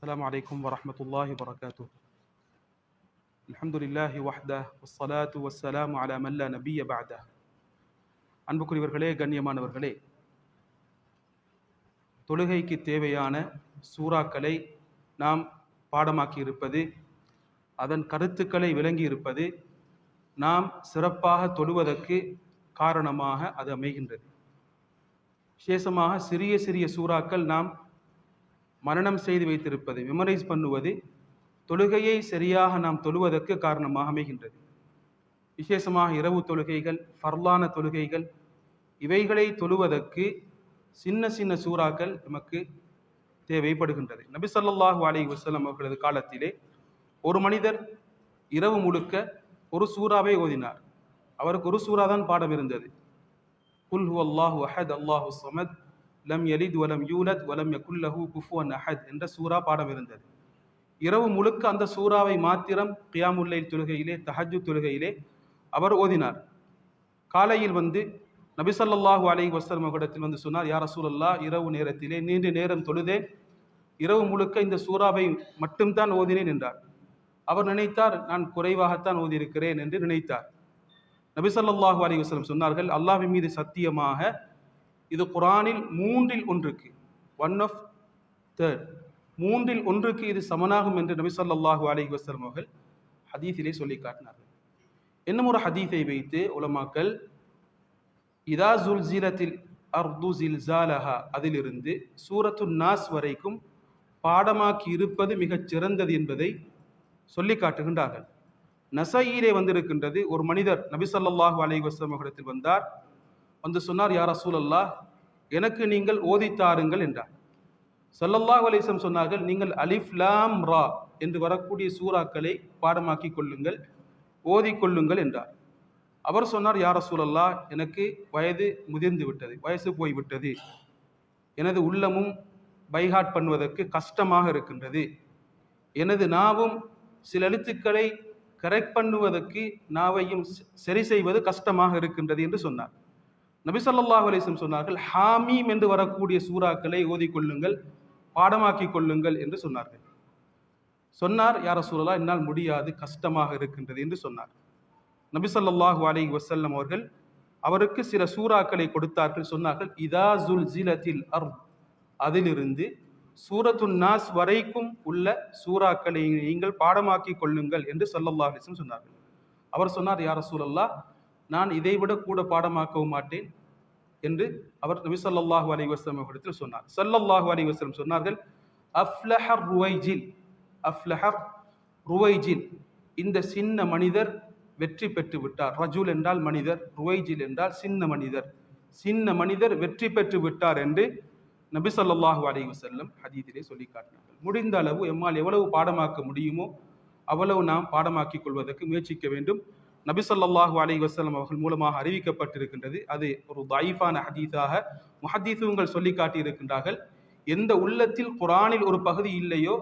السلام عليكم ورحمة الله وبركاته. الحمد لله وحده والصلاة والسلام على من لا نبي بعده. அன்புக்குரியவர்களே, கண்ணியமானவர்களே, தொழுகைக்கு தேவையான சூறாக்களை நாம் பாடமாக்கி இருப்பது, அதன் கருத்துக்களை விளங்கி இருப்பது நாம் சிறப்பாக தொழுவதற்கு காரணமாக அது அமைகின்றது. விசேஷமாக சிறிய சிறிய சூறாக்கள் நாம் மனனம் செய்து வைத்திருப்பது, மெமரைஸ் பண்ணுவது தொழுகையை சரியாக நாம் தொழுவதற்கு காரணமாக அமைகின்றது. விசேஷமாக இரவு தொழுகைகள், ஃபர்லான தொழுகைகள், இவைகளை தொழுவதற்கு சின்ன சின்ன சூறாக்கள் நமக்கு தேவைப்படுகின்றது. நபி ஸல்லல்லாஹு அலைஹி வஸல்லம் அவர்களது காலத்திலே ஒரு மனிதர் இரவு முழுக்க ஒரு சூறாவை ஓதினார். அவருக்கு ஒரு சூறா தான் பாடம் இருந்தது. குல் ஹுவல்லாஹு அஹத் அல்லாஹு ஸமத் லம் யலித் வலம் யூலத் வலம் யகுல் லஹு குஃபுவன் அஹத் என்ற சூறா பாடம் இருந்தது. இரவு முழுக்க அந்த சூறாவை மாத்திரம் கியாமுல் லைல் தொழுகையிலே, தஹஜ்ஜுத் தொழுகையிலே அவர் ஓதினார். காலையில் நபி ஸல்லல்லாஹு அலைஹி வஸல்லம் அவர்களிடத்தில் சொன்னார், யா ரசூலல்லாஹ், இரவு நேரத்திலே நீண்ட நேரம் தொழுதேன், இரவு முழுக்க இந்த சூறாவை மட்டும்தான் ஓதினேன் என்றார். அவர் நினைத்தார், நான் குறைவாகத்தான் ஓதியிருக்கிறேன் என்று நினைத்தார். நபி ஸல்லல்லாஹு அலைஹி வஸல்லம் சொன்னார்கள், அல்லாஹ்வின் மீது சத்தியமாக இது குர்ஆனில் 1/3 3/3 இது சமனாகும் என்று நபி ஸல்லல்லாஹு அலைஹி வஸல்லம் அவர்கள் ஹதீஸிலே சொல்லி காட்டினார்கள். இன்னும் ஒரு ஹதீஸை வைத்து உலமாக்கள் இதா ஸுல்ஸிலத்தில் அர்து ஸில்ஸாலஹா அதிலிருந்து சூரத்துன் நாஸ் வரைக்கும் பாடமாக்கி இருப்பது மிகச் சிறந்தது என்பதை சொல்லி காட்டுகின்றார்கள். நஸஈயிலே வந்திருக்கின்றது, ஒரு மனிதர் நபி ஸல்லல்லாஹு அலைஹி வஸல்லம் அவர்களிடத்தில் வந்தார். சொன்னார், யா ரசூலல்லாஹ், எனக்கு நீங்கள் ஓதித்தாருங்கள் என்றார். ஸல்லல்லாஹு அலைஹி வஸல்லம் சொன்னார்கள், நீங்கள் அலிஃப் லாம் ரா என்று வரக்கூடிய சூறாக்களை பாடமாக்கி கொள்ளுங்கள், ஓதிக்கொள்ளுங்கள் என்றார். அவர் சொன்னார், யா ரசூலல்லாஹ், எனக்கு வயது முதிர்ந்து விட்டது, வயசு போய்விட்டது, எனது உள்ளமும் பைஹாட் பண்ணுவதற்கு கஷ்டமாக இருக்கின்றது, எனது நாவும் சில எழுத்துக்களை கரெக்ட் பண்ணுவதற்கு நாவையும் சரி செய்வது கஷ்டமாக இருக்கின்றது என்று சொன்னார். நபி ஸல்லல்லாஹு அலைஹி வஸல்லம் சொன்னார்கள், ஹாமீம் என்று வரக்கூடிய சூறாக்களை ஓதிக்கொள்ளுங்கள், பாடமாக்கி கொள்ளுங்கள் என்று சொன்னார்கள். சொன்னார், யா ரசூலல்லாஹ், என்னால் முடியாது, கஷ்டமாக இருக்கின்றது என்று சொன்னார். நபி ஸல்லல்லாஹு அலைஹி வஸல்லம் அவர்கள் அவருக்கு சில சூறாக்களை கொடுத்தார்கள். சொன்னார்கள், இதா ஸுல்ஸிலத்தில் அர்த் அதிலிருந்து சூரத்துன் நாஸ் வரைக்கும் உள்ள சூறாக்களை நீங்கள் பாடமாக்கி கொள்ளுங்கள் என்று ஸல்லல்லாஹு அலைஹி வஸல்லம் சொன்னார்கள். அவர் சொன்னார், யா ரசூலல்லாஹ், நான் இதைவிட கூட பாடமாக்கவும் மாட்டேன் என்று அவர் நபி ஸல்லல்லாஹு அலைஹி வஸல்லம் அவர்களிடத்தில் சொன்னார். ஸல்லல்லாஹு அலைஹி வஸல்லம் சொன்னார்கள், அஃப்லஹர் ருவைஜில், இந்த சின்ன மனிதர் வெற்றி பெற்று விட்டார். ரஜுல் என்றால் மனிதர், ருவைஜில் என்றால் சின்ன மனிதர், சின்ன மனிதர் வெற்றி பெற்று விட்டார் என்று நபி ஸல்லல்லாஹு அலைஹி வஸல்லம் ஹதீஸிலே சொல்லி காட்டினார்கள். முடிந்த அளவு எம்மால் எவ்வளவு பாடமாக்க முடியுமோ அவ்வளவு நாம் பாடமாக்கி கொள்வதற்கு முயற்சிக்க வேண்டும். நபி ஸல்லல்லாஹு அலைஹி வஸல்லம் அவர்கள் மூலமாக அறிவிக்கப்பட்டிருக்கின்றது. அது ஒரு தஈஃபான ஹதீஸாக முஹத்தீஸுங்கள் சொல்லி காட்டியிருக்கின்றார்கள். எந்த உள்ளத்தில் குர்ஆனில் ஒரு பகுதி இல்லையோ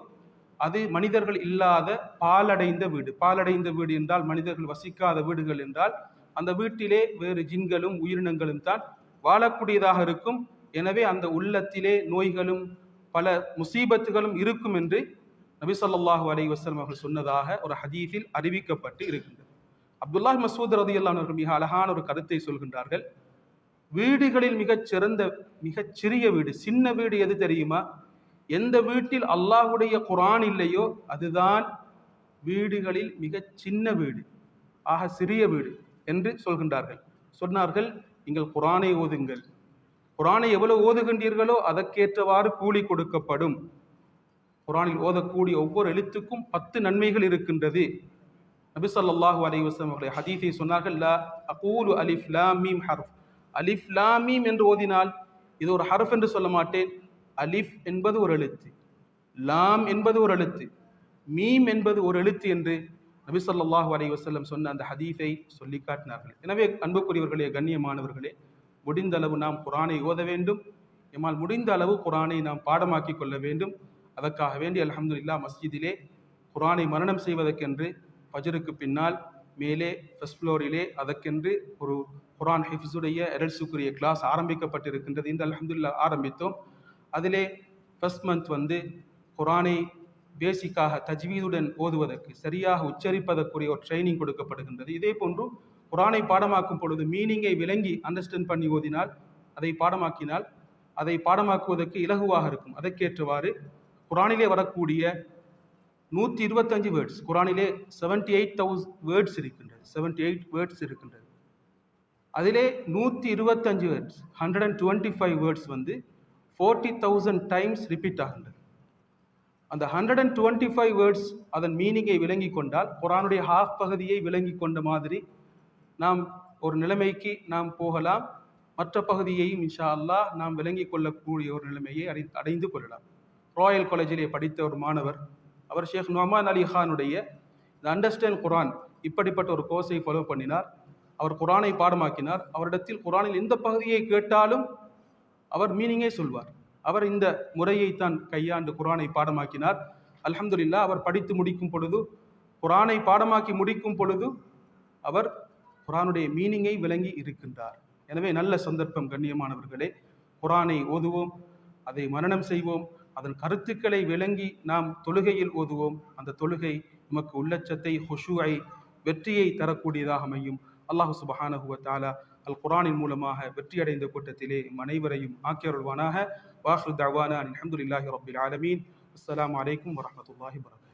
அது மனிதர்கள் இல்லாத பாலடைந்த வீடு. பாலடைந்த வீடு என்றால் மனிதர்கள் வசிக்காத வீடுகள் என்றால் அந்த வீட்டிலே வேறு ஜின்களும் உயிரினங்களும் தான் வாழக்கூடியதாக இருக்கும். எனவே அந்த உள்ளத்திலே நோய்களும் பல முசீபத்துகளும் இருக்கும் என்று நபி ஸல்லல்லாஹு அலைஹி வஸல்லம் அவர்கள் சொன்னதாக ஒரு ஹதீஸில் அறிவிக்கப்பட்டு இருக்கின்றது. அப்துல்லாஹ் மஸ்ஊத் ரலியல்லாஹு அன்ஹு அவர்கள் மிக அழகான ஒரு கருத்தை சொல்கின்றார்கள். வீடுகளில் மிகச் சிறிய வீடு, சின்ன வீடு எது தெரியுமா? எந்த வீட்டில் அல்லாஹ்வுடைய குர்ஆன் இல்லையோ அதுதான் வீடுகளில் மிகச் சின்ன வீடு, ஆக சிறிய வீடு என்று சொல்கின்றார்கள். சொன்னார்கள், நீங்கள் குர்ஆனை ஓதுங்கள், குர்ஆனை எவ்வளவு ஓதுகின்றீர்களோ அதற்கேற்றவாறு கூலி கொடுக்கப்படும். குர்ஆனில் ஓதக்கூடிய ஒவ்வொரு எழுத்துக்கும் 10 நன்மைகள் இருக்கின்றது. நபி ஸல்லல்லாஹு அலைஹி வஸல்லம் அவர்கள் ஹதீஸை சொன்னார்கள், லா அகூலு அலிஃப் லாம் மீம் ஹர்ஃப், அலிஃப் லாம் மீம் என்று ஓதினால் இது ஒரு ஹர்ஃப் என்று சொல்ல மாட்டேன். அலிஃப் என்பது ஒரு எழுத்து, லாம் என்பது ஒரு எழுத்து, மீம் என்பது ஒரு எழுத்து என்று நபி ஸல்லல்லாஹு அலைஹி வஸல்லம் சொன்ன அந்த ஹதீஸை சொல்லி காட்டினார்கள். எனவே அன்புக்குரியவர்களே, கண்ணியமானவர்களே, முடிந்த அளவு நாம் குர்ஆனை ஓத வேண்டும். எம்மால் முடிந்த அளவு குர்ஆனை நாம் பாடமாக்கி கொள்ள வேண்டும். அதற்காக வேண்டி அல்ஹம்துலில்லாஹ் மஸ்ஜிதிலே குர்ஆனை மரணம் செய்வதற்கென்று ஃபஜ்ருக்கு பின்னால் மேலே ஃபர்ஸ்ட் ஃப்ளோரிலே அதற்கென்று ஒரு குர்ஆன் ஹிஃப்ஸுடைய எரல்ஸுக்குரிய கிளாஸ் ஆரம்பிக்கப்பட்டிருக்கின்றது. இந்த அல்ஹம்துலில்லாஹ் ஆரம்பித்தோம். அதிலே ஃபர்ஸ்ட் மந்த் குர்ஆனை பேசிக்காக தஜ்வீதுடன் ஓதுவதற்கு, சரியாக உச்சரிப்பதற்குரிய ஒரு ட்ரைனிங் கொடுக்கப்படுகின்றது. இதே போன்று குரானை பாடமாக்கும் பொழுது மீனிங்கை விளங்கி அண்டர்ஸ்டாண்ட் பண்ணி ஓதினால், அதை பாடமாக்கினால் அதை பாடமாக்குவதற்கு இலகுவாக இருக்கும். அதற்கேற்றவாறு குரானிலே வரக்கூடிய 125 வேர்ட்ஸ், குரானிலே 78,000 வேர்ட்ஸ் இருக்கின்றது, 78 வேர்ட்ஸ் இருக்கின்றது. அதிலே 125 வேர்ட்ஸ், 125 வேர்ட்ஸ் 40,000 டைம்ஸ் ரிப்பீட் ஆகின்றது. அந்த 125 வேர்ட்ஸ் அதன் மீனிங்கை விளங்கி கொண்டால் குரானுடைய ஹாஃப் பகுதியை விளங்கி கொண்ட மாதிரி நாம் ஒரு நிலைமைக்கு நாம் போகலாம். மற்ற பகுதியையும் இன்ஷா அல்லாஹ் நாம் விளங்கி கொள்ளக்கூடிய ஒரு நிலைமையை அடைந்து கொள்ளலாம். ராயல் காலேஜிலே படித்த ஒரு மாணவர், அவர் ஷேக் நொமான் அலி கானுடைய இந்த அண்டர்ஸ்டாண்ட் குரான் இப்படிப்பட்ட ஒரு கோர்ஸை ஃபாலோ பண்ணினார். அவர் குரானை பாடமாக்கினார். அவரிடத்தில் குரானில் எந்த பகுதியை கேட்டாலும் அவர் மீனிங்கே சொல்வார். அவர் இந்த முறையைத்தான் கையாண்டு குரானை பாடமாக்கினார். அல்ஹம்துலில்லாஹ், அவர் படித்து முடிக்கும் பொழுது, குரானை பாடமாக்கி முடிக்கும் பொழுது அவர் குரானுடைய மீனிங்கை விளங்கி இருக்கின்றார். எனவே நல்ல சந்தர்ப்பம் கண்ணியமானவர்களே, குரானை ஓதுவோம், அதை மனனம் செய்வோம், அதன் கருத்துக்களை விளங்கி நாம் தொழுகையில் ஓதுவோம். அந்த தொழுகை நமக்கு உள்ளச்சத்தை, ஹுஷூஐ, வெற்றியை தரக்கூடியதாக அமையும். அல்லாஹு சுப்ஹானஹு வ தஆலா அல் குரானின் மூலமாக வெற்றியடைந்த கூட்டத்திலே அனைவரையும் ஆக்கியருள்வானாக. வாஹிரு தஅவானா அல்ஹம்துலில்லாஹி ரப்பில் ஆலமீன். அஸ்ஸலாமு அலைக்கும் வரஹ்மத்துல்லாஹி வபரகாத்துஹு.